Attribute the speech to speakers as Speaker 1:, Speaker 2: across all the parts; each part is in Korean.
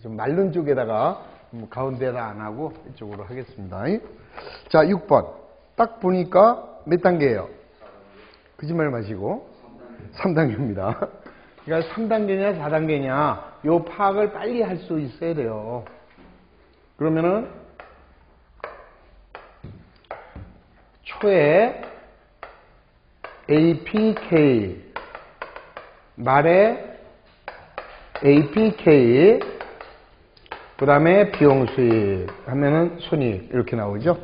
Speaker 1: 좀 마른 쪽에다가 가운데다 안 하고 이쪽으로 하겠습니다. 자, 6번. 딱 보니까 몇 단계예요? 거짓말 마시고 3단계입니다. 그러니까 3단계냐 4단계냐 요 파악을 빨리 할 수 있어야 돼요. 그러면은 초에 APK 말에 APK 그 다음에 비용수익 하면은 손익 이렇게 나오죠.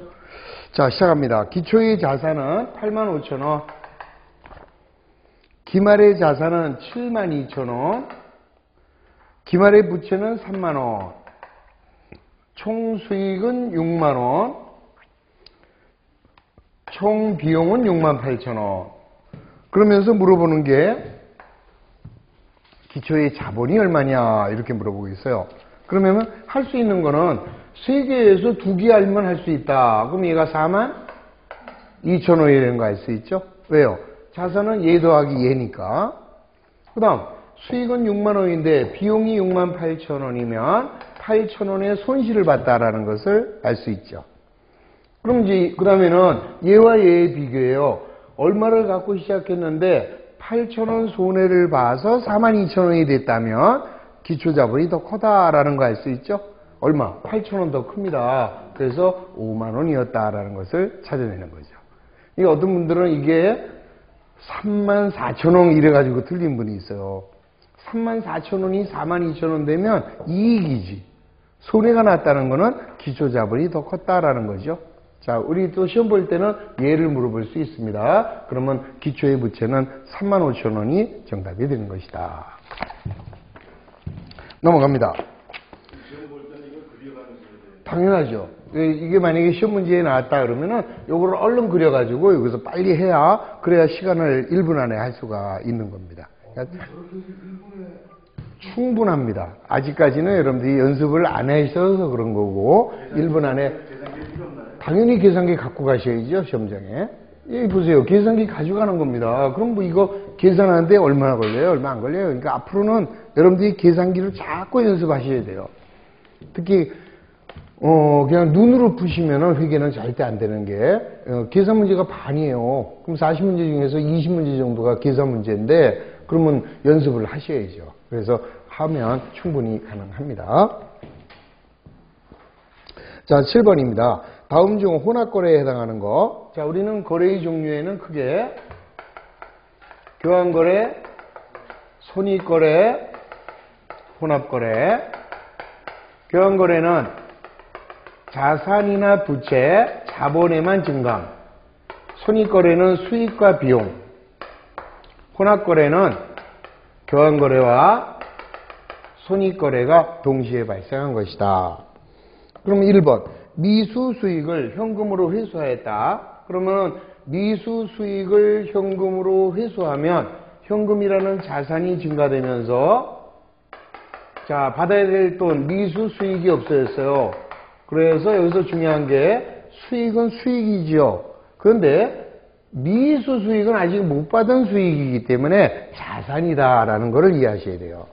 Speaker 1: 자, 시작합니다. 기초의 자산은 85,000원, 기말의 자산은 72,000원, 기말의 부채는 3만원, 총 수익은 6만원, 총 비용은 68,000원. 그러면서 물어보는 게 기초의 자본이 얼마냐 이렇게 물어보고 있어요. 그러면 할 수 있는 거는 3개에서 2개 알면 할 수 있다. 그럼 얘가 42,000원이 되는 거 알 수 있죠? 왜요? 자산은 얘 더하기 얘니까. 그 다음 수익은 6만원인데 비용이 68,000원이면 8,000원의 손실을 봤다라는 것을 알 수 있죠. 그럼 이제 그 다음에는 얘와 얘의 비교예요. 얼마를 갖고 시작했는데 8,000원 손해를 봐서 42,000원이 됐다면 기초자본이 더 크다라는 거 알 수 있죠? 얼마? 8,000원 더 큽니다. 그래서 5만원이었다라는 것을 찾아내는 거죠. 이 어떤 분들은 이게 34,000원 이래가지고 틀린 분이 있어요. 34,000원이 42,000원 되면 이익이지. 손해가 났다는 거는 기초자본이 더 컸다라는 거죠. 자, 우리 또 시험 볼 때는 예를 물어볼 수 있습니다. 그러면 기초의 부채는 35,000원이 정답이 되는 것이다. 넘어갑니다.
Speaker 2: 시험 볼 때는 이걸 그려가는 거예요.
Speaker 1: 당연하죠. 이게 만약에 시험 문제에 나왔다 그러면은 요거를 얼른 그려가지고 여기서 빨리 해야 그래야 시간을 1분 안에 할 수가 있는 겁니다. 그러니까 충분합니다. 아직까지는 여러분들이 연습을 안 하셔서 그런 거고 1분 안에 당연히 계산기 갖고 가셔야죠. 시험장에. 여기 보세요. 계산기 가져가는 겁니다. 그럼 뭐 이거 계산하는데 얼마나 걸려요? 얼마 안 걸려요? 그러니까 앞으로는 여러분들이 계산기를 자꾸 연습하셔야 돼요. 특히 그냥 눈으로 푸시면은 회계는 절대 안 되는 게 계산 문제가 반이에요. 그럼 40문제 중에서 20문제 정도가 계산 문제인데 그러면 연습을 하셔야죠. 그래서 하면 충분히 가능합니다. 자, 7번입니다. 다음 중 혼합거래에 해당하는 거. 자, 우리는 거래의 종류에는 크게 교환거래, 손익거래, 혼합거래. 교환거래는 자산이나 부채, 자본에만 증강. 손익거래는 수익과 비용. 혼합거래는 교환거래와 손익거래가 동시에 발생한 것이다. 그럼 1번. 미수 수익을 현금으로 회수하였다. 그러면 미수 수익을 현금으로 회수하면 현금이라는 자산이 증가되면서 자, 받아야 될 돈 미수 수익이 없어졌어요. 그래서 여기서 중요한 게 수익은 수익이지요. 그런데 미수 수익은 아직 못 받은 수익이기 때문에 자산이다라는 것을 이해하셔야 돼요.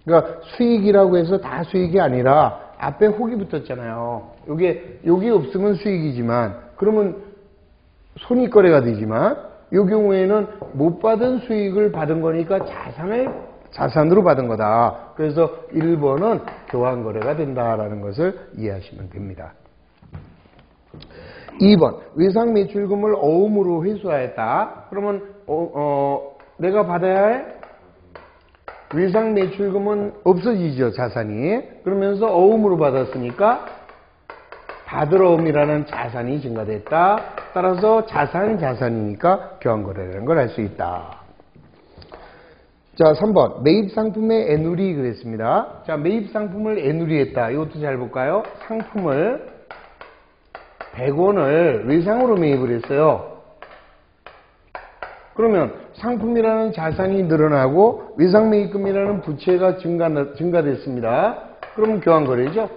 Speaker 1: 그러니까 수익이라고 해서 다 수익이 아니라 앞에 혹이 붙었잖아요. 요게 없으면 수익이지만 그러면 손익거래가 되지만 이 경우에는 못 받은 수익을 받은 거니까 자산으로 받은 거다. 그래서 1번은 교환거래가 된다라는 것을 이해하시면 됩니다. 2번 외상매출금을 어음으로 회수하였다. 그러면 내가 받아야 할 외상매출금은 없어지죠. 자산이. 그러면서 어음으로 받았으니까 받으러옴이라는 자산이 증가됐다. 따라서 자산이니까 교환거래라는 걸 알 수 있다. 자, 3번 매입상품의 애누리 그랬습니다. 자, 매입상품을 애누리했다. 이것도 잘 볼까요? 상품을 100원을 외상으로 매입을 했어요. 그러면 상품이라는 자산이 늘어나고 외상매입금이라는 부채가 증가됐습니다. 그러면 교환거래죠.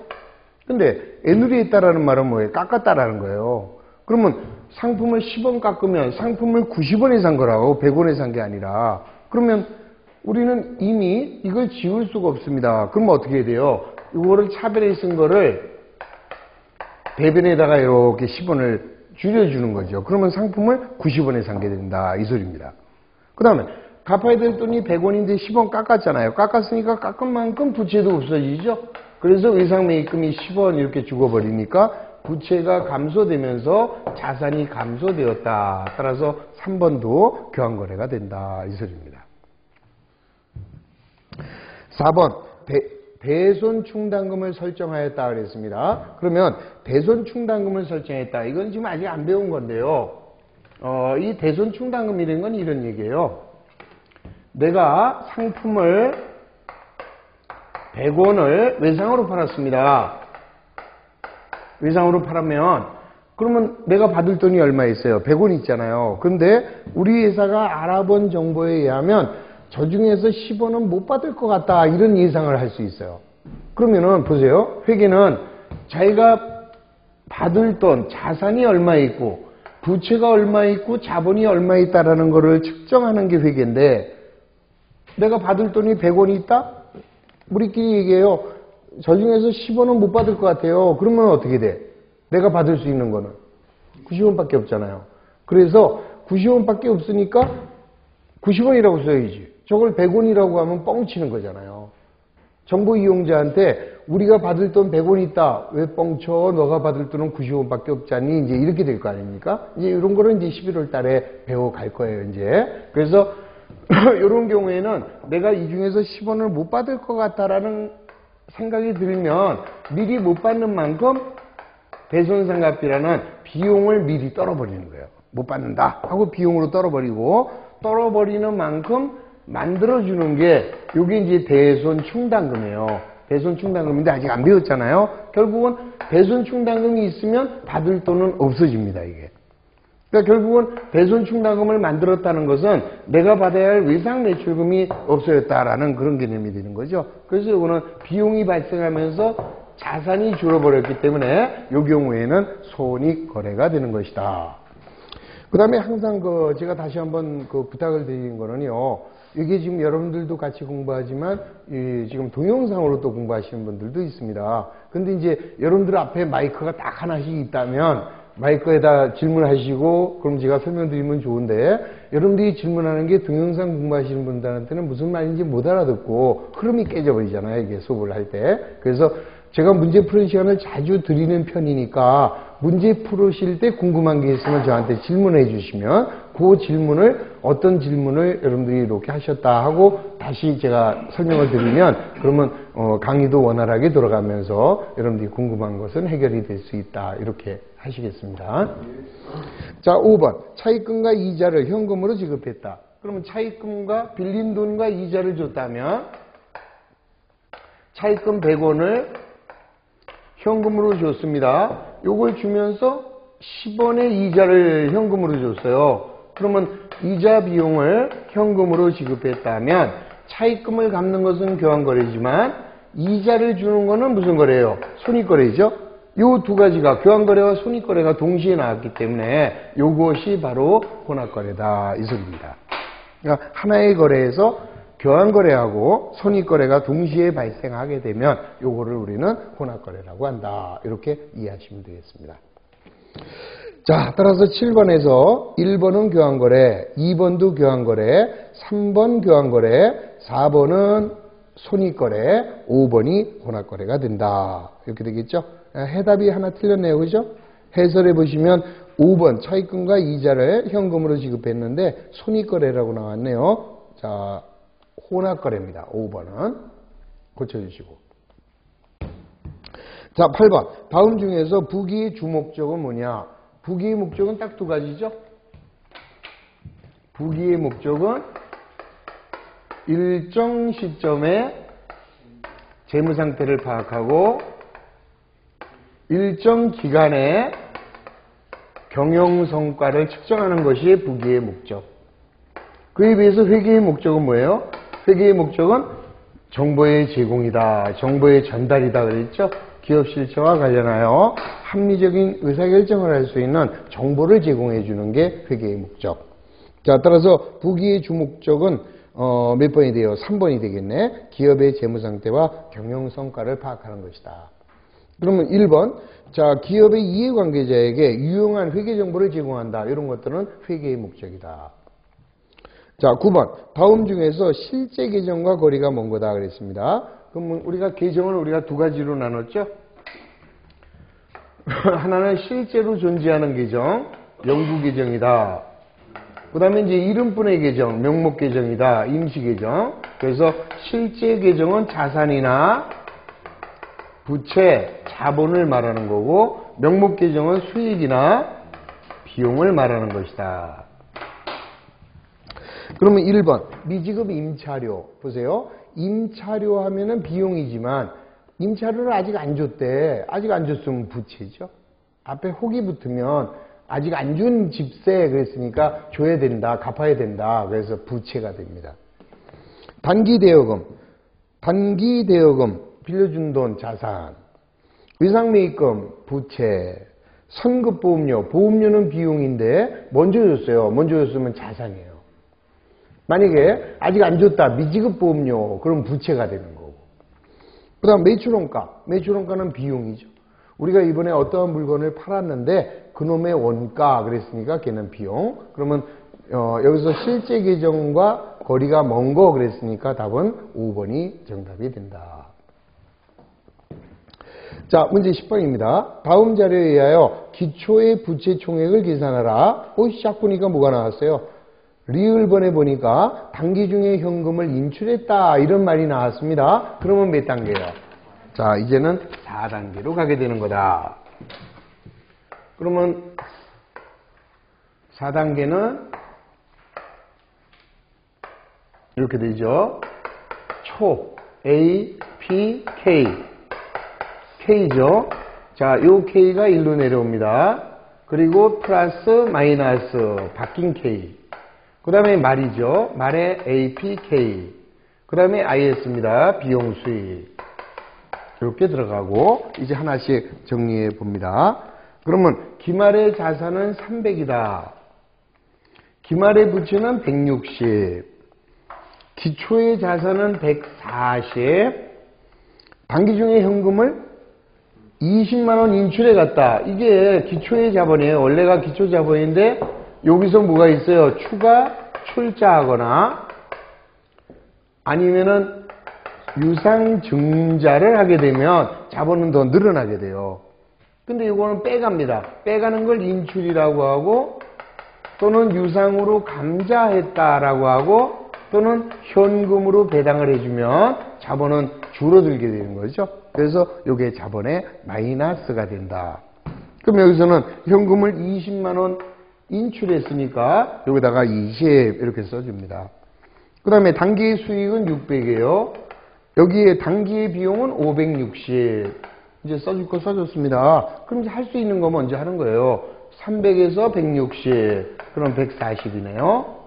Speaker 1: 근데 애누리했다라는 말은 뭐예요? 깎았다라는 거예요. 그러면 상품을 10원 깎으면 상품을 90원에 산 거라고 100원에 산 게 아니라 그러면 우리는 이미 이걸 지울 수가 없습니다. 그럼 어떻게 해야 돼요? 이거를 차별에 쓴 거를 대변에다가 이렇게 10원을 줄여주는 거죠. 그러면 상품을 90원에 사게 된다. 이 소리입니다. 그 다음에 갚아야 될 돈이 100원인데 10원 깎았잖아요. 깎았으니까 깎은 만큼 부채도 없어지죠. 그래서 의상매입금이 10원 이렇게 죽어버리니까 부채가 감소되면서 자산이 감소되었다. 따라서 3번도 교환거래가 된다. 이 소리입니다. 4번 대손충당금을 설정하였다 그랬습니다. 그러면 대손충당금을 설정했다. 이건 지금 아직 안 배운 건데요. 이 대손충당금이라는 건 이런 얘기예요. 내가 상품을 100원을 외상으로 팔았습니다. 외상으로 팔으면 그러면 내가 받을 돈이 얼마 있어요? 100원 있잖아요. 근데 우리 회사가 알아본 정보에 의하면 저 중에서 10원은 못 받을 것 같다. 이런 예상을 할 수 있어요. 그러면은 보세요. 회계는 자기가 받을 돈, 자산이 얼마 있고 부채가 얼마 있고 자본이 얼마 있다라는 거를 측정하는 게 회계인데 내가 받을 돈이 100원이 있다? 우리끼리 얘기해요. 저 중에서 10원은 못 받을 것 같아요. 그러면 어떻게 돼? 내가 받을 수 있는 거는 90원밖에 없잖아요. 그래서 90원밖에 없으니까 90원이라고 써야지. 저걸 100원이라고 하면 뻥치는 거잖아요. 정보 이용자한테 우리가 받을 돈 100원 있다. 왜 뻥쳐? 너가 받을 돈은 90원밖에 없잖니? 이제 이렇게 될 거 아닙니까? 이제 이런 거는 이제 11월 달에 배워갈 거예요, 이제. 그래서 이런 경우에는 내가 이 중에서 10원을 못 받을 것 같다라는 생각이 들면 미리 못 받는 만큼 대손상각비라는 비용을 미리 떨어버리는 거예요. 못 받는다 하고 비용으로 떨어버리는 만큼 만들어주는 게 이게 이제 대손충당금이에요. 대손충당금인데 아직 안 배웠잖아요. 결국은 대손충당금이 있으면 받을 돈은 없어집니다. 이게. 그러니까 결국은 대손충당금을 만들었다는 것은 내가 받아야 할 외상매출금이 없어졌다라는 그런 개념이 되는 거죠. 그래서 이거는 비용이 발생하면서 자산이 줄어버렸기 때문에 이 경우에는 손익거래가 되는 것이다. 그 다음에 항상 제가 다시 한번 부탁을 드리는 거는요. 이게 지금 여러분들도 같이 공부하지만 지금 동영상으로 또 공부하시는 분들도 있습니다. 근데 이제 여러분들 앞에 마이크가 딱 하나씩 있다면 마이크에다 질문하시고 그럼 제가 설명드리면 좋은데 여러분들이 질문하는 게 동영상 공부하시는 분들한테는 무슨 말인지 못 알아듣고 흐름이 깨져버리잖아요. 이게 수업을 할 때. 그래서 제가 문제 푸는 시간을 자주 드리는 편이니까 문제 풀으실 때 궁금한 게 있으면 저한테 질문해 주시면 그 질문을 어떤 질문을 여러분들이 이렇게 하셨다 하고 다시 제가 설명을 드리면 그러면 강의도 원활하게 돌아가면서 여러분들이 궁금한 것은 해결이 될 수 있다. 이렇게 하시겠습니다. 자, 5번. 차입금과 이자를 현금으로 지급했다. 그러면 차입금과 빌린 돈과 이자를 줬다면 차입금 100원을 현금으로 줬습니다. 요걸 주면서 10원의 이자를 현금으로 줬어요. 그러면 이자 비용을 현금으로 지급했다면 차입금을 갚는 것은 교환거래지만 이자를 주는 것은 무슨 거래예요? 손익거래죠. 요 두 가지가 교환거래와 손익거래가 동시에 나왔기 때문에 요것이 바로 혼합거래다. 이 소리입니다. 그러니까 하나의 거래에서 교환거래하고 손익거래가 동시에 발생하게 되면 요거를 우리는 혼합거래라고 한다. 이렇게 이해하시면 되겠습니다. 자, 따라서 7번에서 1번은 교환거래, 2번도 교환거래, 3번 교환거래, 4번은 손익거래, 5번이 혼합거래가 된다. 이렇게 되겠죠? 해답이 하나 틀렸네요. 그죠? 해설해 보시면 5번 차입금과 이자를 현금으로 지급했는데 손익거래라고 나왔네요. 자, 혼합거래입니다. 5번은 고쳐주시고. 자, 8번. 다음 중에서 부기의 주목적은 뭐냐? 부기의 목적은 딱 두 가지죠. 부기의 목적은 일정 시점에 재무상태를 파악하고 일정 기간에 경영성과를 측정하는 것이 부기의 목적. 그에 비해서 회계의 목적은 뭐예요? 회계의 목적은 정보의 제공이다. 정보의 전달이다 그랬죠? 기업 실체와 관련하여 합리적인 의사결정을 할 수 있는 정보를 제공해 주는 게 회계의 목적. 자, 따라서 부기의 주목적은 몇 번이 돼요? 3번이 되겠네. 기업의 재무상태와 경영성과를 파악하는 것이다. 그러면 1번. 자, 기업의 이해관계자에게 유용한 회계정보를 제공한다. 이런 것들은 회계의 목적이다. 자, 9번. 다음 중에서 실제 계정과 거리가 먼 거다 그랬습니다. 그러면 우리가 계정을 우리가 두 가지로 나눴죠? 하나는 실제로 존재하는 계정, 영구 계정이다. 그 다음에 이제 이름뿐의 계정, 명목 계정이다. 임시 계정. 그래서 실제 계정은 자산이나 부채, 자본을 말하는 거고, 명목 계정은 수익이나 비용을 말하는 것이다. 그러면 1번 미지급 임차료 보세요. 임차료 하면은 비용이지만 임차료를 아직 안 줬대. 아직 안 줬으면 부채죠. 앞에 혹이 붙으면 아직 안 준 집세 그랬으니까 줘야 된다. 갚아야 된다. 그래서 부채가 됩니다. 단기 대여금 빌려준 돈 자산, 외상매입금 부채, 선급보험료 보험료는 비용인데 먼저 줬어요. 먼저 줬으면 자산이에요. 만약에 아직 안 줬다. 미지급 보험료. 그럼 부채가 되는 거고. 그 다음 매출원가. 매출원가는 비용이죠. 우리가 이번에 어떠한 물건을 팔았는데 그놈의 원가 그랬으니까 걔는 비용. 그러면 여기서 실제 계정과 거리가 먼 거 그랬으니까 답은 5번이 정답이 된다. 자, 문제 10번입니다. 다음 자료에 의하여 기초의 부채 총액을 계산하라. 딱 보니까 뭐가 나왔어요? 리을번에 보니까 단기 중에 현금을 인출했다 이런 말이 나왔습니다. 그러면 몇 단계예요? 자, 이제는 4단계로 가게 되는 거다. 그러면 4단계는 이렇게 되죠. 초 A, P, K K죠. 자, 요 K가 1로 내려옵니다. 그리고 플러스 마이너스 바뀐 K. 그 다음에 말이죠. 말에 APK. 그 다음에 IS입니다. 비용 수익. 이렇게 들어가고 이제 하나씩 정리해 봅니다. 그러면 기말의 자산은 300이다. 기말의 부채는 160. 기초의 자산은 140. 단기 중에 현금을 20만원 인출해 갔다. 이게 기초의 자본이에요. 원래가 기초 자본인데 여기서 뭐가 있어요? 추가 출자하거나 아니면은 유상증자를 하게 되면 자본은 더 늘어나게 돼요. 근데 이거는 빼갑니다. 빼가는 걸 인출이라고 하고 또는 유상으로 감자했다라고 하고 또는 현금으로 배당을 해주면 자본은 줄어들게 되는 거죠. 그래서 이게 자본의 마이너스가 된다. 그럼 여기서는 현금을 20만원 인출했으니까 여기다가 20 이렇게 써줍니다. 그 다음에 단기의 수익은 600이에요. 여기에 단기의 비용은 560. 이제 써줄 거 써줬습니다. 그럼 이제 할 수 있는 거 먼저 하는 거예요. 300에서 160. 그럼 140이네요.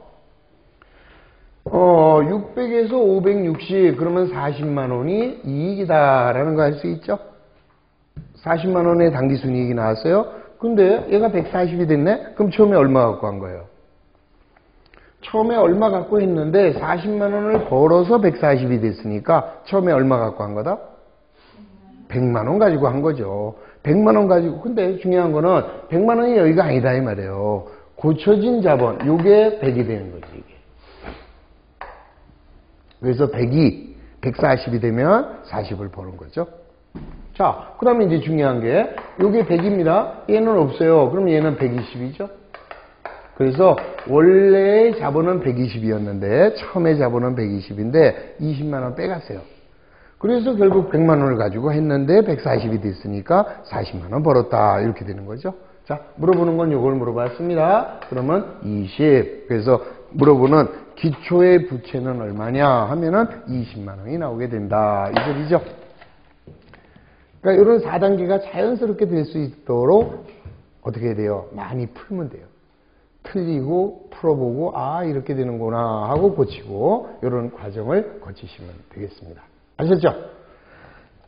Speaker 1: 600에서 560. 그러면 40만원이 이익이다라는 거 알 수 있죠? 40만원의 단기 순이익이 나왔어요. 근데 얘가 140이 됐네? 그럼 처음에 얼마 갖고 한 거예요? 처음에 얼마 갖고 했는데 40만원을 벌어서 140이 됐으니까 처음에 얼마 갖고 한 거다? 100만원 가지고 한 거죠. 100만원 가지고. 근데 중요한 거는 100만원이 여기가 아니다 이 말이에요. 고쳐진 자본. 요게 100이 되는 거지 이게. 그래서 100이 140이 되면 40을 버는 거죠. 자, 그 다음에 이제 중요한 게 요게 100입니다. 얘는 없어요. 그럼 얘는 120이죠. 그래서 원래의 자본은 120이었는데 처음에 자본은 120인데 20만원 빼갔어요. 그래서 결국 100만원을 가지고 했는데 140이 됐으니까 40만원 벌었다 이렇게 되는 거죠. 자, 물어보는 건 요걸 물어봤습니다. 그러면 20. 그래서 물어보는 기초의 부채는 얼마냐 하면은 20만원이 나오게 된다 이 소리죠. 그러니까 이런 4단계가 자연스럽게 될 수 있도록 어떻게 해야 돼요? 많이 풀면 돼요. 틀리고 풀어보고 아 이렇게 되는구나 하고 고치고 이런 과정을 거치시면 되겠습니다. 아셨죠?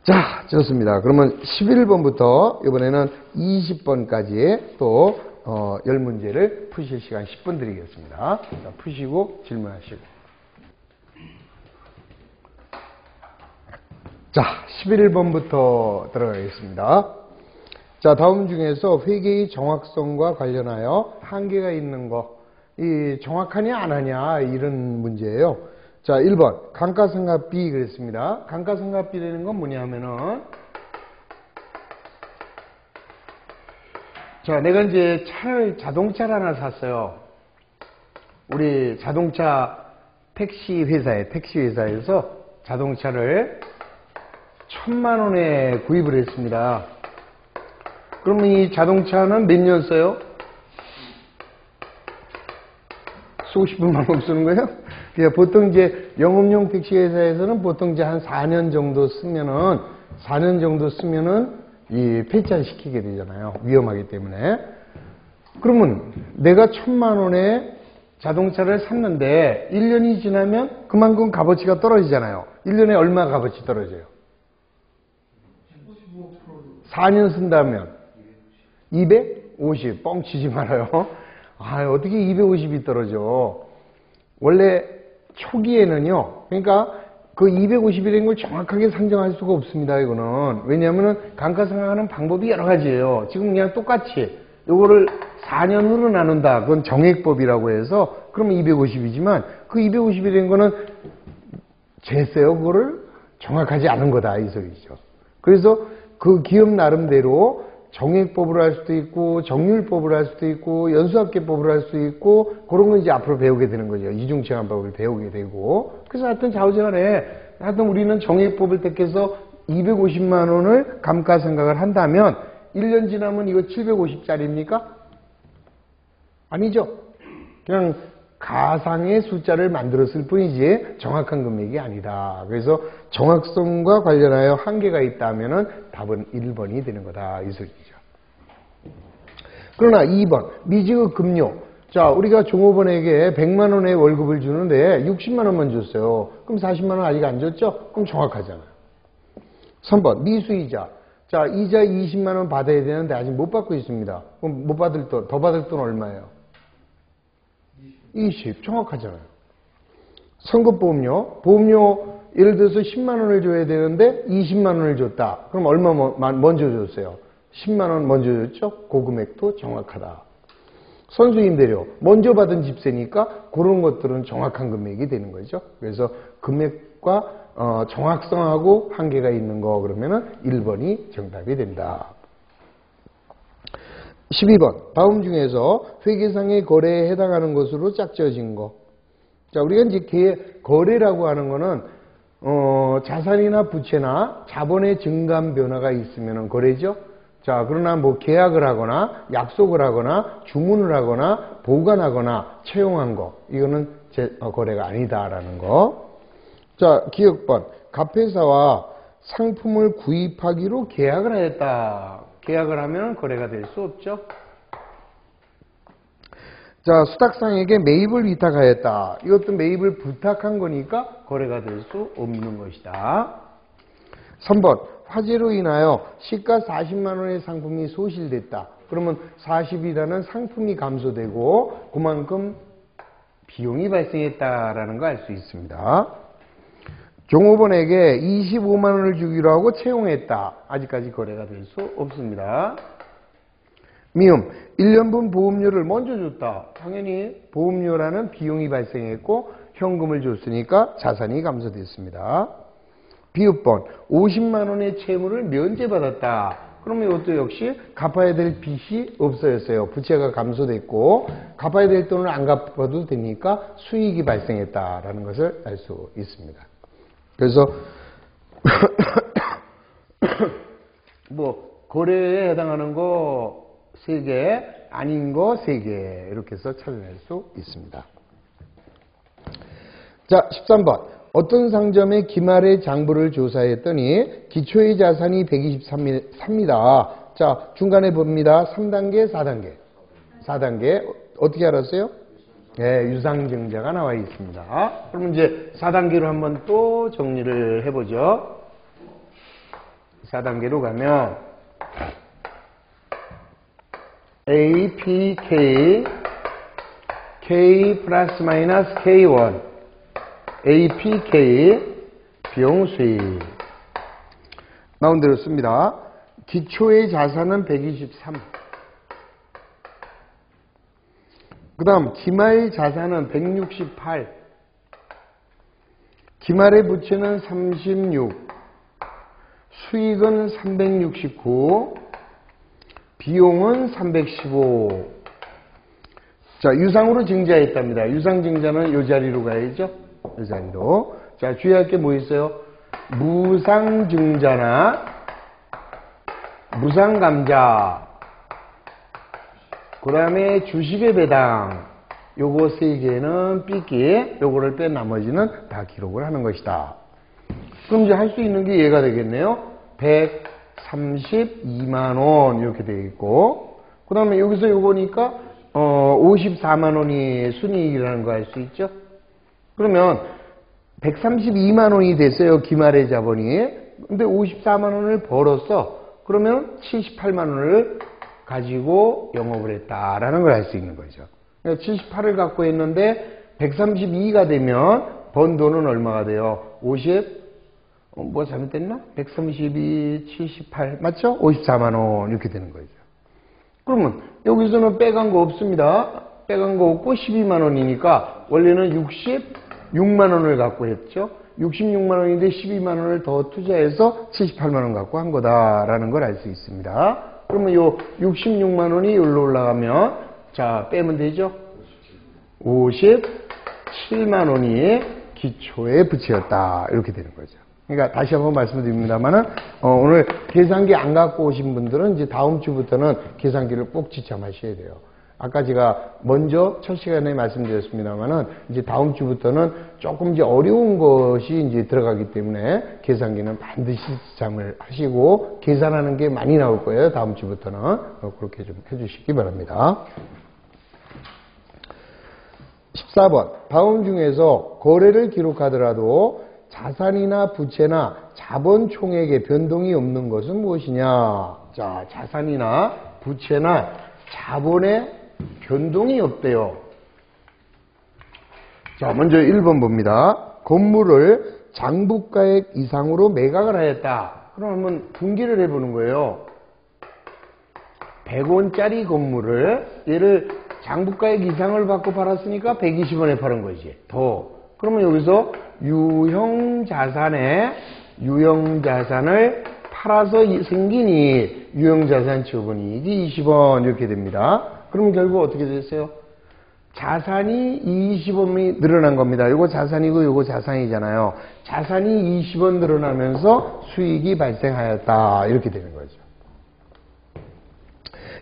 Speaker 1: 자, 좋습니다. 그러면 11번부터 이번에는 20번까지 또 10문제를 푸실 시간 10분 드리겠습니다. 자, 푸시고 질문하시고. 자, 11번부터 들어가겠습니다. 자, 다음 중에서 회계의 정확성과 관련하여 한계가 있는 거, 이 정확하냐 안 하냐 이런 문제예요. 자, 1번 감가상각비 그랬습니다. 감가상각비라는 건 뭐냐 하면은, 자, 내가 이제 자동차를 하나 샀어요. 우리 자동차 택시 회사에서 자동차를 1,000만 원에 구입을 했습니다. 그러면 이 자동차는 몇 년 써요? 쓰고 싶은 만큼 쓰는 거예요? 그러니까 보통 이제 영업용 택시 회사에서는 보통 이제 한 4년 정도 쓰면은 이 폐차시키게 되잖아요. 위험하기 때문에. 그러면 내가 1,000만 원에 자동차를 샀는데 1년이 지나면 그만큼 값어치가 떨어지잖아요. 1년에 얼마 값어치 떨어져요? 4년 쓴다면 250. 뻥치지 말아요. 아, 어떻게 250이 떨어져? 원래 초기에는요. 그러니까 그 250이라는 걸 정확하게 산정할 수가 없습니다. 이거는. 왜냐하면 감가상각하는 방법이 여러 가지예요. 지금 그냥 똑같이 요거를 4년으로 나눈다. 그건 정액법이라고 해서 그러면 250이지만 그 250이라는 거는 쟀어요. 그거를 정확하지 않은 거다. 이 소리죠. 그래서 그 기업 나름대로 정액법으로 할 수도 있고 정률법으로 할 수도 있고 연수합계법으로 할 수도 있고 그런 건 이제 앞으로 배우게 되는 거죠. 이중채간법을 배우게 되고. 그래서 하여튼 좌우지간에 하여튼 우리는 정액법을 택해서 250만 원을 감가상각을 한다면 1년 지나면 이거 750짜리입니까? 아니죠. 그냥 가상의 숫자를 만들었을 뿐이지 정확한 금액이 아니다. 그래서 정확성과 관련하여 한계가 있다면 답은 1번이 되는 거다. 이 소리죠. 그러나 2번 미지급 급료. 자, 우리가 종업원에게 100만 원의 월급을 주는데 60만 원만 줬어요. 그럼 40만 원 아직 안 줬죠? 그럼 정확하잖아요. 3번 미수이자. 자, 이자 20만 원 받아야 되는데 아직 못 받고 있습니다. 그럼 못 받을 돈, 더 받을 돈 얼마예요? 20. 정확하잖아요. 선급보험료. 보험료 예를 들어서 10만 원을 줘야 되는데 20만 원을 줬다. 그럼 얼마 먼저 줬어요? 10만 원 먼저 줬죠? 그 금액도 정확하다. 선수임대료. 먼저 받은 집세니까 그런 것들은 정확한 금액이 되는 거죠. 그래서 금액과 정확성하고 한계가 있는 거 그러면은 1번이 정답이 된다. 12번. 다음 중에서 회계상의 거래에 해당하는 것으로 짝지어진 거. 자, 우리가 이제 거래라고 하는 거는 자산이나 부채나 자본의 증감 변화가 있으면 거래죠. 자, 그러나 뭐 계약을 하거나 약속을 하거나 주문을 하거나 보관하거나 채용한 거, 이거는 거래가 아니다라는 거. 자, 기억번. 갑회사와 상품을 구입하기로 계약을 하였다. 계약을 하면 거래가 될 수 없죠. 자, 수탁상에게 매입을 위탁하였다. 이것도 매입을 부탁한 거니까 거래가 될 수 없는 것이다. 3번. 화재로 인하여 시가 40만 원의 상품이 소실됐다. 그러면 40이라는 상품이 감소되고 그만큼 비용이 발생했다라는 거 알 수 있습니다. 종업원에게 25만 원을 주기로 하고 채용했다. 아직까지 거래가 될 수 없습니다. 미음. 1년분 보험료를 먼저 줬다. 당연히 보험료라는 비용이 발생했고 현금을 줬으니까 자산이 감소됐습니다. 비읍번. 50만 원의 채무를 면제받았다. 그러면 이것도 역시 갚아야 될 빚이 없어졌어요. 부채가 감소됐고 갚아야 될 돈을 안 갚아도 되니까 수익이 발생했다라는 것을 알 수 있습니다. 그래서 뭐 거래에 해당하는 거 3개, 아닌 거 3개 이렇게 해서 찾아낼 수 있습니다. 자, 13번. 어떤 상점의 기말의 장부를 조사했더니 기초의 자산이 123입니다. 자, 중간에 봅니다. 3단계, 4단계. 4단계. 어떻게 알았어요? 네, 유상증자가 나와 있습니다. 그럼 이제 4단계로 한번 또 정리를 해보죠. 4단계로 가면 A, P, K, K 플러스 마이너스 K1, A, P, K, 비용 수익. 나온 대로 씁니다. 기초의 자산은 123. 그 다음 기말 자산은 168. 기말의 부채는 36. 수익은 369. 비용은 315. 자, 유상으로 증자했답니다. 유상 증자는 이 자리로 가야죠. 이 자리로. 자, 주의할 게 뭐 있어요? 무상 증자나 무상 감자, 그 다음에 주식의 배당, 요거 세 개는 삐끼, 요거를 뺀 나머지는 다 기록을 하는 것이다. 그럼 이제 할 수 있는 게 얘가 되겠네요. 132만원 이렇게 되어 있고, 그 다음에 여기서 요거니까 54만원이 순이익이라는 거 알 수 있죠? 그러면 132만원이 됐어요. 기말의 자본이. 근데 54만원을 벌었어. 그러면 78만원을 가지고 영업을 했다라는 걸 알 수 있는 거죠. 78을 갖고 있는데 132가 되면 번 돈은 얼마가 돼요? 50? 뭐 잘못됐나? 132, 78 맞죠? 54만원 이렇게 되는 거죠. 그러면 여기서는 빼간 거 없습니다. 빼간 거 없고 12만원이니까 원래는 66만원을 갖고 했죠. 66만원인데 12만원을 더 투자해서 78만원 갖고 한 거다라는 걸 알 수 있습니다. 그러면 요 66만원이 여기로 올라가면 자 빼면 되죠. 57만원이 기초의 부채였다 이렇게 되는 거죠. 그러니까 다시 한번 말씀드립니다만은 오늘 계산기 안 갖고 오신 분들은 이제 다음 주부터는 계산기를 꼭 지참하셔야 돼요. 아까 제가 먼저 첫 시간에 말씀드렸습니다만은 이제 다음 주부터는 조금 이제 어려운 것이 이제 들어가기 때문에 계산기는 반드시 지참을 하시고 계산하는 게 많이 나올 거예요. 다음 주부터는 그렇게 좀 해주시기 바랍니다. 14번 다음 중에서 거래를 기록하더라도 자산이나 부채나 자본 총액의 변동이 없는 것은 무엇이냐? 자, 자산이나 부채나 자본의 변동이 없대요. 자, 먼저 1번 봅니다. 건물을 장부가액 이상으로 매각을 하였다. 그러면 분기를 해보는 거예요. 100원짜리 건물을 얘를 장부가액 이상을 받고 팔았으니까 120원에 파는 거지. 더. 그러면 여기서 유형자산을 팔아서 생긴 이익, 유형자산 처분이익이 20원 이렇게 됩니다. 그럼 결국 어떻게 됐어요? 자산이 20원이 늘어난 겁니다. 이거 자산이고 이거 자산이잖아요. 자산이 20원 늘어나면서 수익이 발생하였다. 이렇게 되는 거죠.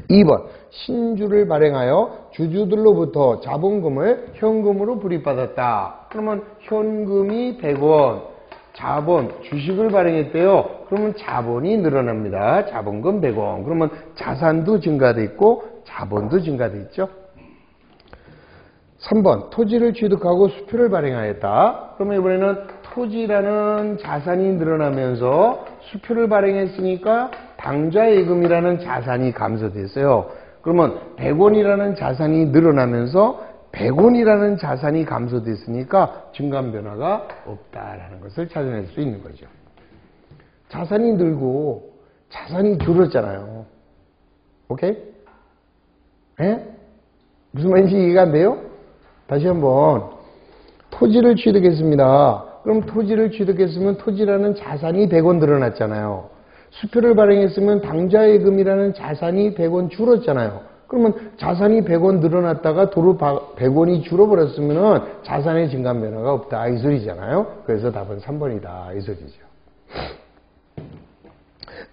Speaker 1: 2번 신주를 발행하여 주주들로부터 자본금을 현금으로 불입받았다. 그러면 현금이 100원, 자본, 주식을 발행했대요. 그러면 자본이 늘어납니다. 자본금 100원. 그러면 자산도 증가돼 있고 자본도 증가돼 있죠. 3번 토지를 취득하고 수표를 발행하였다. 그러면 이번에는 토지라는 자산이 늘어나면서 수표를 발행했으니까 당좌예금이라는 자산이 감소됐어요. 그러면 100원이라는 자산이 늘어나면서 100원이라는 자산이 감소됐으니까 증감 변화가 없다라는 것을 찾아낼 수 있는 거죠. 자산이 늘고 자산이 줄었잖아요. 오케이? 예? 무슨 말인지 이해가 안 돼요? 다시 한번 토지를 취득했습니다. 그럼 토지를 취득했으면 토지라는 자산이 100원 늘어났잖아요. 수표를 발행했으면 당좌예금이라는 자산이 100원 줄었잖아요. 그러면 자산이 100원 늘어났다가 도로 100원이 줄어버렸으면 자산의 증감 변화가 없다 이 소리잖아요. 그래서 답은 3번이다 이 소리죠.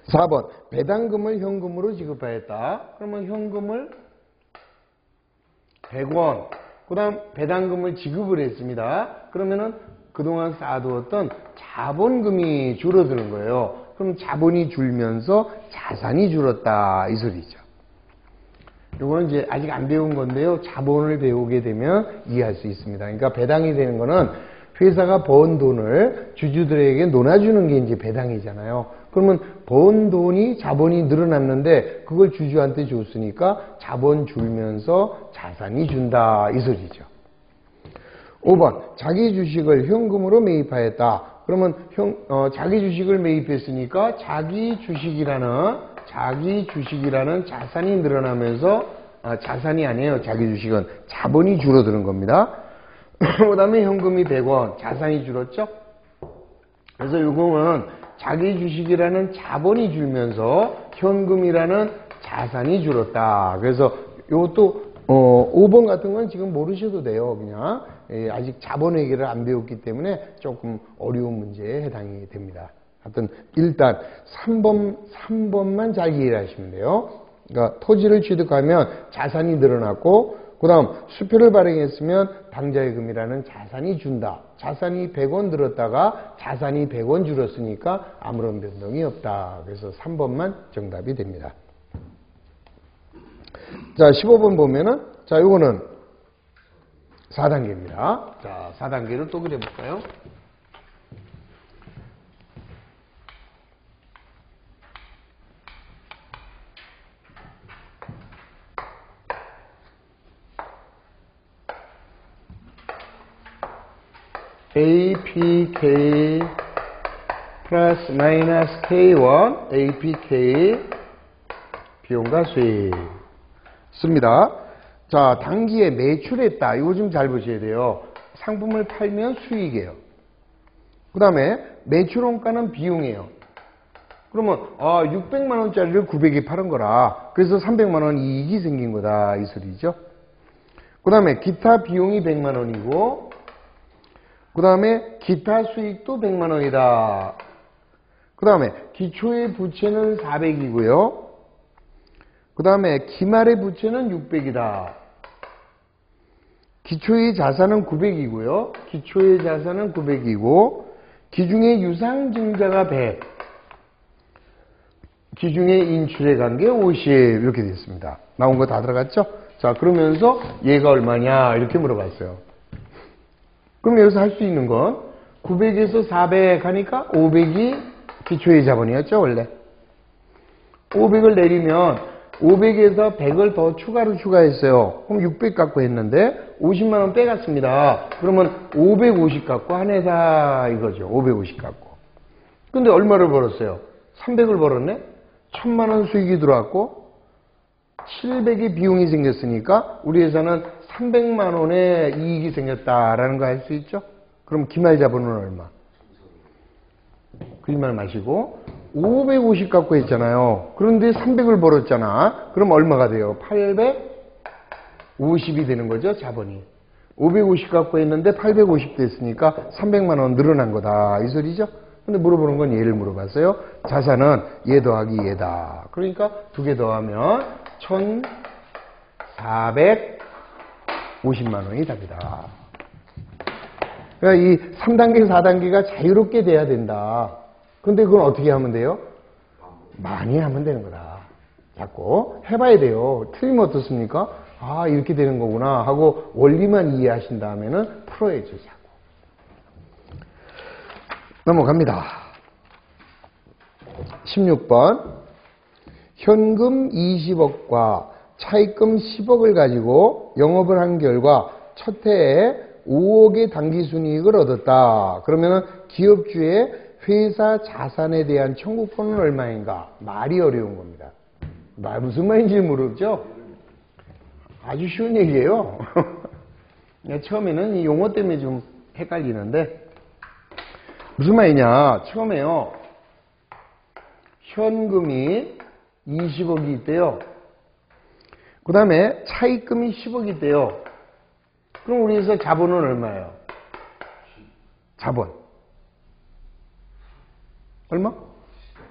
Speaker 1: 4번 배당금을 현금으로 지급하였다. 그러면 현금을 100원 그 다음 배당금을 지급을 했습니다. 그러면은 그동안 쌓아두었던 자본금이 줄어드는 거예요. 그럼 자본이 줄면서 자산이 줄었다 이 소리죠. 이거는 이제 아직 안 배운 건데요. 자본을 배우게 되면 이해할 수 있습니다. 그러니까 배당이 되는 거는 회사가 번 돈을 주주들에게 논아주는 게 이제 배당이잖아요. 그러면 번 돈이 자본이 늘어났는데 그걸 주주한테 줬으니까 자본 줄면서 자산이 준다 이 소리죠. 5번 자기 주식을 현금으로 매입하였다. 그러면 자기 주식을 매입했으니까 자기 주식이라는 자산이 늘어나면서 자산이 아니에요. 자기 주식은 자본이 줄어드는 겁니다. 그 다음에 현금이 100원, 자산이 줄었죠? 그래서 요거는 자기 주식이라는 자본이 줄면서 현금이라는 자산이 줄었다. 그래서 요것도 5번 같은 건 지금 모르셔도 돼요. 그냥 아직 자본회계를 안 배웠기 때문에 조금 어려운 문제에 해당이 됩니다. 하여튼 일단 3번만 잘 이해하시면 돼요. 그러니까 토지를 취득하면 자산이 늘어났고 그 다음 수표를 발행했으면 당좌예금이라는 자산이 준다. 자산이 100원 늘었다가 자산이 100원 줄었으니까 아무런 변동이 없다. 그래서 3번만 정답이 됩니다. 자, 15번 보면은, 자, 요거는 4단계입니다. 자, 4단계를 또 그려볼까요? APK 플러스 마이너스 K1 APK 비용과 수익 씁니다. 자, 단기에 매출했다. 이거 좀 잘 보셔야 돼요. 상품을 팔면 수익이에요. 그 다음에 매출원가는 비용이에요. 그러면 600만 원짜리를 900에 팔은 거라. 그래서 300만 원 이익이 생긴 거다. 이 소리죠. 그 다음에 기타 비용이 100만 원이고 그 다음에 기타 수익도 100만 원이다. 그 다음에 기초의 부채는 400이고요. 그 다음에 기말의 부채는 600이다. 기초의 자산은 900이고요. 기초의 자산은 900이고 기중의 유상증자가 100. 기중의 인출의 관계 50 이렇게 됐습니다. 나온 거 다 들어갔죠? 자, 그러면서 얘가 얼마냐 이렇게 물어봤어요. 그럼 여기서 할 수 있는 건 900에서 400 하니까 500이 기초의 자본이었죠 원래. 500을 내리면 500에서 100을 더 추가로 추가했어요. 그럼 600 갖고 했는데 50만 원 빼갔습니다. 그러면 550 갖고 한 회사 이거죠. 550 갖고. 근데 얼마를 벌었어요? 300을 벌었네? 1000만 원 수익이 들어왔고 700의 비용이 생겼으니까 우리 회사는 300만 원의 이익이 생겼다라는 거 알 수 있죠? 그럼 기말 자본은 얼마? 거짓말 마시고 550 갖고 했잖아요. 그런데 300을 벌었잖아. 그럼 얼마가 돼요? 850이 되는 거죠, 자본이. 550 갖고 했는데 850 됐으니까 300만 원 늘어난 거다. 이 소리죠? 근데 물어보는 건 얘를 물어봤어요. 자산은 얘 더하기 얘다. 그러니까 두 개 더하면 1450만 원이 답이다. 그러니까 이 3단계, 4단계가 자유롭게 돼야 된다. 근데 그건 어떻게 하면 돼요? 많이 하면 되는 거다. 자꾸 해봐야 돼요. 틀리면 어떻습니까? 아, 이렇게 되는 거구나 하고 원리만 이해하신 다음에는 풀어야죠, 자꾸. 넘어갑니다. 16번. 현금 20억과 차입금 10억을 가지고 영업을 한 결과 첫 해에 5억의 당기순이익을 얻었다. 그러면 기업주의 회사 자산에 대한 청구권은 얼마인가? 말이 어려운 겁니다. 무슨 말인지 모르죠? 아주 쉬운 얘기예요. 처음에는 이 용어 때문에 좀 헷갈리는데 무슨 말이냐? 처음에요. 현금이 20억이 있대요. 그 다음에 차입금이 10억이 있대요. 그럼 우리 회사 자본은 얼마예요? 자본. 얼마?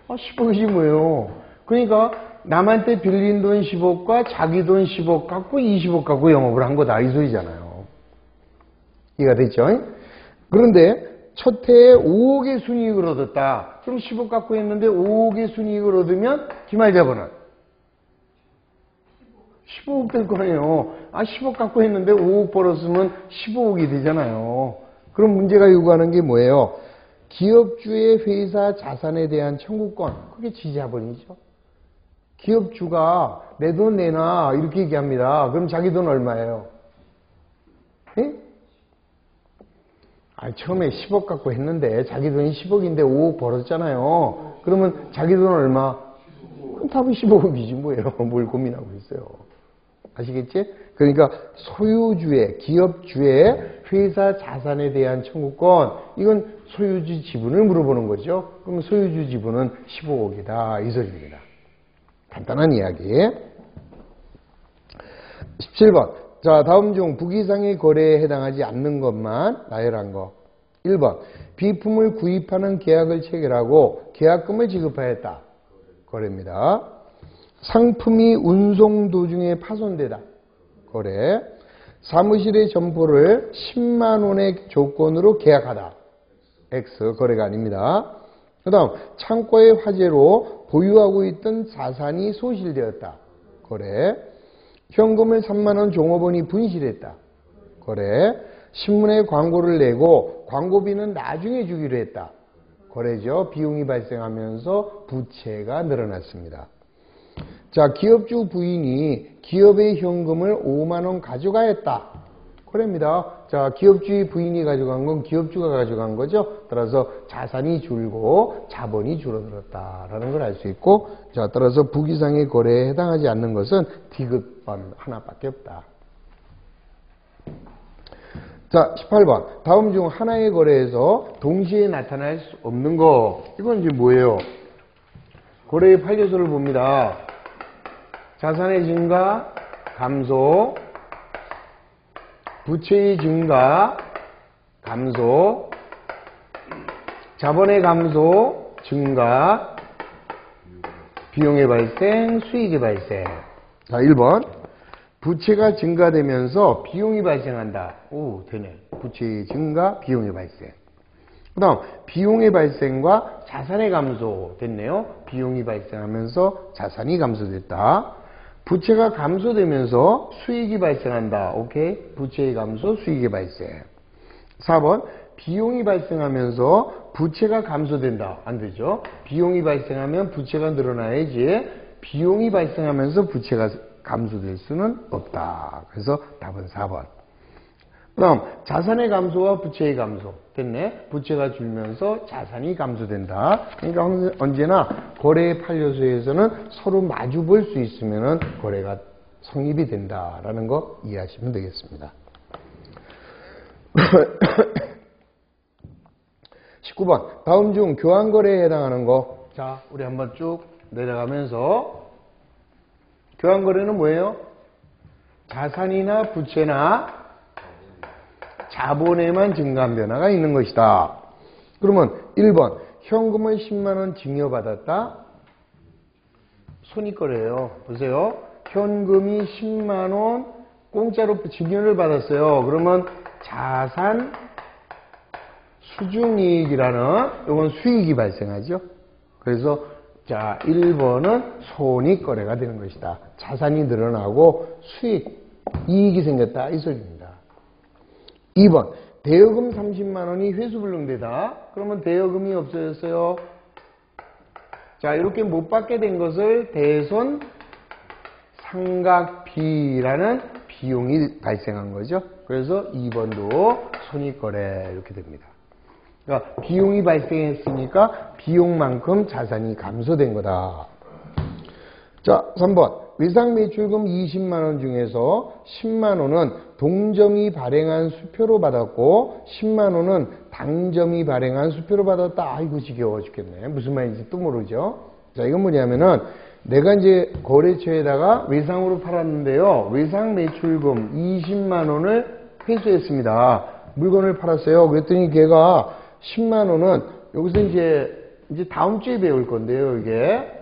Speaker 1: 10억이지 뭐예요. 그러니까 남한테 빌린 돈 10억과 자기 돈 10억 갖고 20억 갖고 영업을 한 거다. 이 소리잖아요. 이해가 됐죠? 그런데 첫 해에 5억의 순이익을 얻었다. 그럼 10억 갖고 했는데 5억의 순이익을 얻으면 기말자본은 15억 될 거예요. 10억 갖고 했는데 5억 벌었으면 15억이 되잖아요. 그럼 문제가 요구하는 게 뭐예요? 기업주의 회사 자산에 대한 청구권. 그게 지자본이죠. 기업주가 내 돈 내놔 이렇게 얘기합니다. 그럼 자기 돈 얼마예요? 예? 처음에 10억 갖고 했는데 자기 돈이 10억인데 5억 벌었잖아요. 그러면 자기 돈은 얼마? 그럼 답은 15억이지 뭐예요. 뭘 고민하고 있어요. 아시겠지? 그러니까 소유주의, 기업주의 회사 자산에 대한 청구권, 이건 소유주 지분을 물어보는 거죠. 그럼 소유주 지분은 15억이다 이 소리입니다. 간단한 이야기. 17번. 자, 다음 중 부기상의 거래에 해당하지 않는 것만 나열한 거. 1번. 비품을 구입하는 계약을 체결하고 계약금을 지급하였다. 거래입니다. 상품이 운송 도중에 파손되다. 거래. 사무실의 점포를 10만 원의 조건으로 계약하다. X. 거래가 아닙니다. 그 다음 창고의 화재로 보유하고 있던 자산이 소실되었다. 거래. 현금을 3만 원 종업원이 분실했다. 거래. 신문에 광고를 내고 광고비는 나중에 주기로 했다. 거래죠. 비용이 발생하면서 부채가 늘어났습니다. 자, 기업주 부인이 기업의 현금을 5만 원 가져가였다. 거래입니다. 자, 기업주의 부인이 가져간 건 기업주가 가져간 거죠. 따라서 자산이 줄고 자본이 줄어들었다라는 걸 알 수 있고, 자, 따라서 부기상의 거래에 해당하지 않는 것은 디귿번 하나밖에 없다. 자, 18번. 다음 중 하나의 거래에서 동시에 나타날 수 없는 거. 이건 이제 뭐예요? 거래의 판례서를 봅니다. 자산의 증가, 감소, 부채의 증가, 감소, 자본의 감소, 증가, 비용의 발생, 수익의 발생. 자, 1번. 부채가 증가되면서 비용이 발생한다. 오, 되네. 부채의 증가, 비용의 발생. 그 다음, 비용의 발생과 자산의 감소. 됐네요. 비용이 발생하면서 자산이 감소됐다. 부채가 감소되면서 수익이 발생한다. 오케이? 부채의 감소, 수익의 발생. 4번, 비용이 발생하면서 부채가 감소된다. 안 되죠? 비용이 발생하면 부채가 늘어나야지. 비용이 발생하면서 부채가 감소될 수는 없다. 그래서 답은 4번. 그 다음 자산의 감소와 부채의 감소. 됐네. 부채가 줄면서 자산이 감소된다. 그러니까 언제나 거래의 판례서에서는 서로 마주 볼 수 있으면 거래가 성립이 된다라는 거 이해하시면 되겠습니다. 19번. 다음 중 교환거래에 해당하는 거. 자, 우리 한번 쭉 내려가면서 교환거래는 뭐예요? 자산이나 부채나 자본에만 증가한 변화가 있는 것이다. 그러면 1번 현금을 10만 원 증여받았다. 손익거래예요. 보세요. 현금이 10만 원 공짜로 증여를 받았어요. 그러면 자산 수중이익이라는 이건 수익이 발생하죠. 그래서 자, 1번은 손익거래가 되는 것이다. 자산이 늘어나고 수익, 이익이 생겼다. 이 소리입니다. 2번, 대여금 30만 원이 회수불능되다. 그러면 대여금이 없어졌어요. 자, 이렇게 못 받게 된 것을 대손 상각비라는 비용이 발생한 거죠. 그래서 2번도 손익거래 이렇게 됩니다. 그러니까 비용이 발생했으니까 비용만큼 자산이 감소된 거다. 자, 3번. 외상매출금 20만 원 중에서 10만 원은 동점이 발행한 수표로 받았고 10만 원은 당점이 발행한 수표로 받았다. 아이고 지겨워 죽겠네. 무슨 말인지 또 모르죠. 자, 이건 뭐냐면은 내가 이제 거래처에다가 외상으로 팔았는데요. 외상매출금 20만 원을 회수했습니다. 물건을 팔았어요. 그랬더니 걔가 10만 원은 여기서 이제 다음 주에 배울 건데요. 이게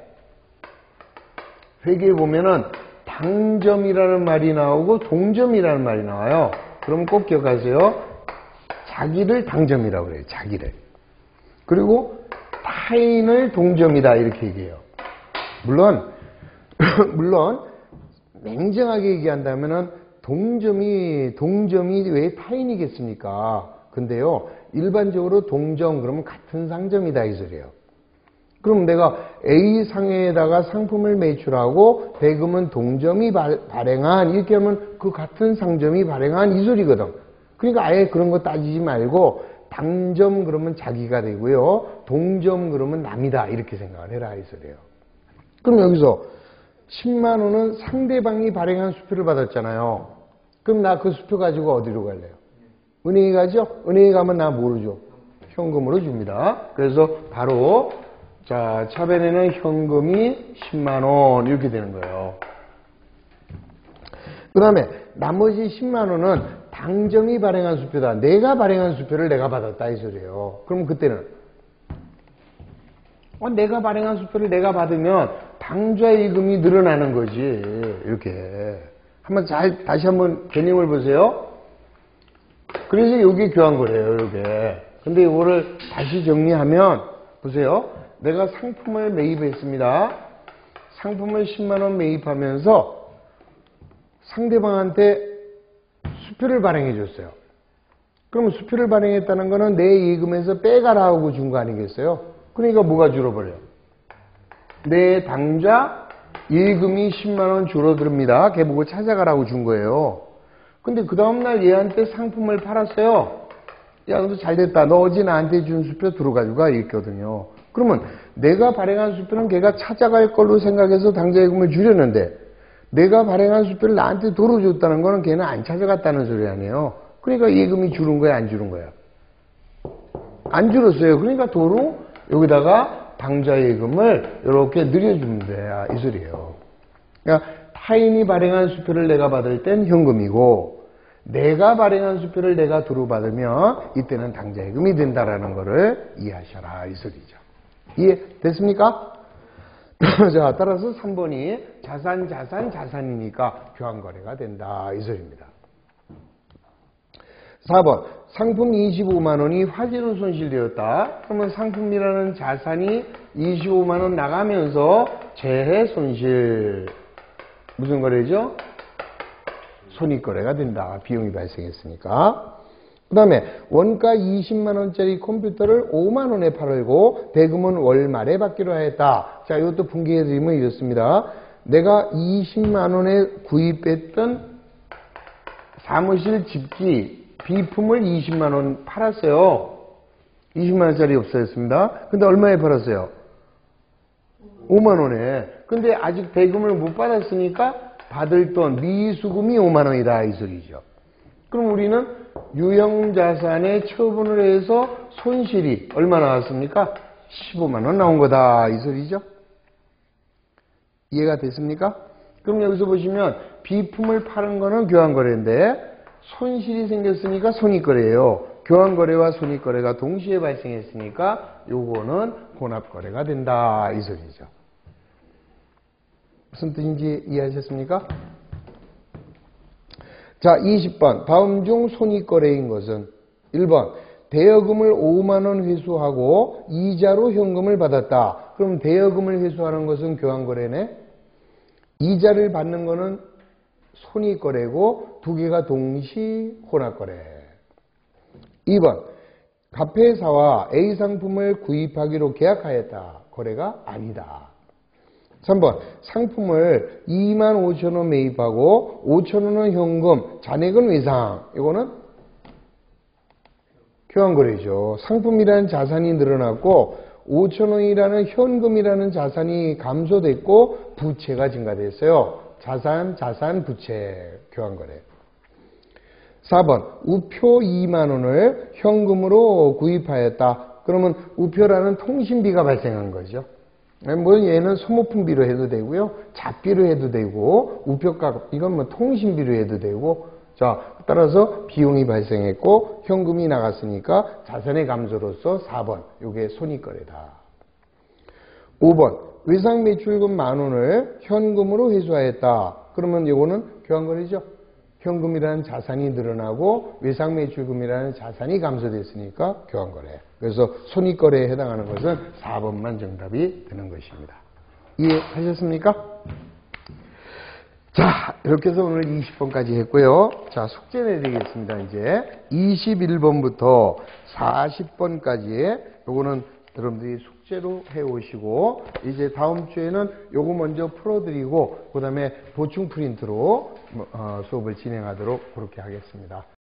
Speaker 1: 회계에 보면은 당점이라는 말이 나오고 동점이라는 말이 나와요. 그럼 꼭 기억하세요. 자기를 당점이라고 그래요. 자기를. 그리고 타인을 동점이다 이렇게 얘기해요. 물론 냉정하게 얘기한다면은 동점이 왜 타인이겠습니까? 근데요. 일반적으로 동점 그러면 같은 상점이다 이 소리예요. 그럼 내가 A 상에다가 상품을 매출하고 대금은 동점이 발행한 이렇게 하면 그 같은 상점이 발행한 이 소리거든. 그러니까 아예 그런 거 따지지 말고 당점 그러면 자기가 되고요. 동점 그러면 남이다. 이렇게 생각을 해라 이 소리예요. 그럼 여기서 10만 원은 상대방이 발행한 수표를 받았잖아요. 그럼 나 그 수표 가지고 어디로 갈래요? 은행에 가죠? 은행에 가면 나 뭐로 줘? 현금으로 줍니다. 그래서 바로 자, 차변에는 현금이 10만 원 이렇게 되는 거예요. 그 다음에 나머지 10만 원은 당점이 발행한 수표다. 내가 발행한 수표를 내가 받았다 이 소리예요. 그럼 그때는 내가 발행한 수표를 내가 받으면 당좌 예금이 늘어나는 거지. 이렇게 한번 다시 한번 개념을 보세요. 그래서 이게 교환거래예요. 이게. 근데 이거를 다시 정리하면 보세요. 내가 상품을 매입했습니다. 상품을 10만 원 매입하면서 상대방한테 수표를 발행해 줬어요. 그럼 수표를 발행했다는 거는 내 예금에서 빼가라고 준 거 아니겠어요? 그러니까 뭐가 줄어버려요? 내 당좌 예금이 10만 원 줄어듭니다. 걔 보고 찾아가라고 준 거예요. 근데 그 다음날 얘한테 상품을 팔았어요. 야, 너 잘됐다. 너 어제 나한테 준 수표 들어가지고 가. 이랬거든요. 그러면 내가 발행한 수표는 걔가 찾아갈 걸로 생각해서 당좌 예금을 줄였는데 내가 발행한 수표를 나한테 도로 줬다는 거는 걔는 안 찾아갔다는 소리 아니에요. 그러니까 예금이 줄은 거야, 안 줄은 거야? 안 줄었어요. 그러니까 도로 여기다가 당좌 예금을 이렇게 늘려주면 돼요. 이 소리예요. 그러니까 타인이 발행한 수표를 내가 받을 땐 현금이고 내가 발행한 수표를 내가 도로 받으면 이때는 당좌 예금이 된다라는 거를 이해하셔라 이 소리죠. 이해됐습니까? 자, 따라서 3번이 자산이니까 교환거래가 된다 이 소리입니다. 4번 상품 25만 원이 화재로 손실되었다. 그러면 상품이라는 자산이 25만 원 나가면서 재해 손실 무슨 거래죠? 손익거래가 된다. 비용이 발생했으니까. 그 다음에 원가 20만 원짜리 컴퓨터를 5만 원에 팔고 대금은 월 말에 받기로 하였다. 자, 이것도 분개해드리면 이렇습니다. 내가 20만 원에 구입했던 사무실 집기 비품을 20만 원 팔았어요. 20만 원짜리 없어졌습니다. 근데 얼마에 팔았어요? 5만 원에. 근데 아직 대금을 못 받았으니까 받을 돈 미수금이 5만 원이다 이 소리죠. 그럼 우리는 유형자산에 처분을 해서 손실이 얼마 나왔습니까? 15만 원 나온 거다 이 소리죠. 이해가 됐습니까? 그럼 여기서 보시면 비품을 파는 거는 교환거래인데 손실이 생겼으니까 손익거래예요. 교환거래와 손익거래가 동시에 발생했으니까 요거는 혼합거래가 된다 이 소리죠. 무슨 뜻인지 이해하셨습니까? 자, 20번 다음 중 손익거래인 것은 1번 대여금을 5만 원 회수하고 이자로 현금을 받았다. 그럼 대여금을 회수하는 것은 교환거래네. 이자를 받는 것은 손익거래고 두 개가 동시 혼합거래. 2번 가페사와 A 상품을 구입하기로 계약하였다. 거래가 아니다. 3번 상품을 2만 5천 원 매입하고 5천 원은 현금, 잔액은 외상. 이거는 교환거래죠. 상품이라는 자산이 늘어났고 5천 원이라는 현금이라는 자산이 감소됐고 부채가 증가됐어요. 자산, 부채, 교환거래. 4번 우표 2만 원을 현금으로 구입하였다. 그러면 우표라는 통신비가 발생한 거죠. 뭐 얘는 소모품비로 해도 되고요. 잡비로 해도 되고 우표값 이건 뭐 통신비로 해도 되고 자 따라서 비용이 발생했고 현금이 나갔으니까 자산의 감소로서 4번 이게 손익거래다. 5번 외상 매출금 1만 원을 현금으로 회수하였다. 그러면 이거는 교환거래죠. 현금이라는 자산이 늘어나고 외상 매출금이라는 자산이 감소됐으니까 교환거래. 그래서 손익거래에 해당하는 것은 4번만 정답이 되는 것입니다. 이해하셨습니까? 자, 이렇게 해서 오늘 20번까지 했고요. 자, 숙제 내드리겠습니다. 이제 21번부터 40번까지 요거는 여러분들이 숙제로 해오시고 이제 다음 주에는 요거 먼저 풀어드리고 그 다음에 보충 프린트로 수업을 진행하도록 그렇게 하겠습니다.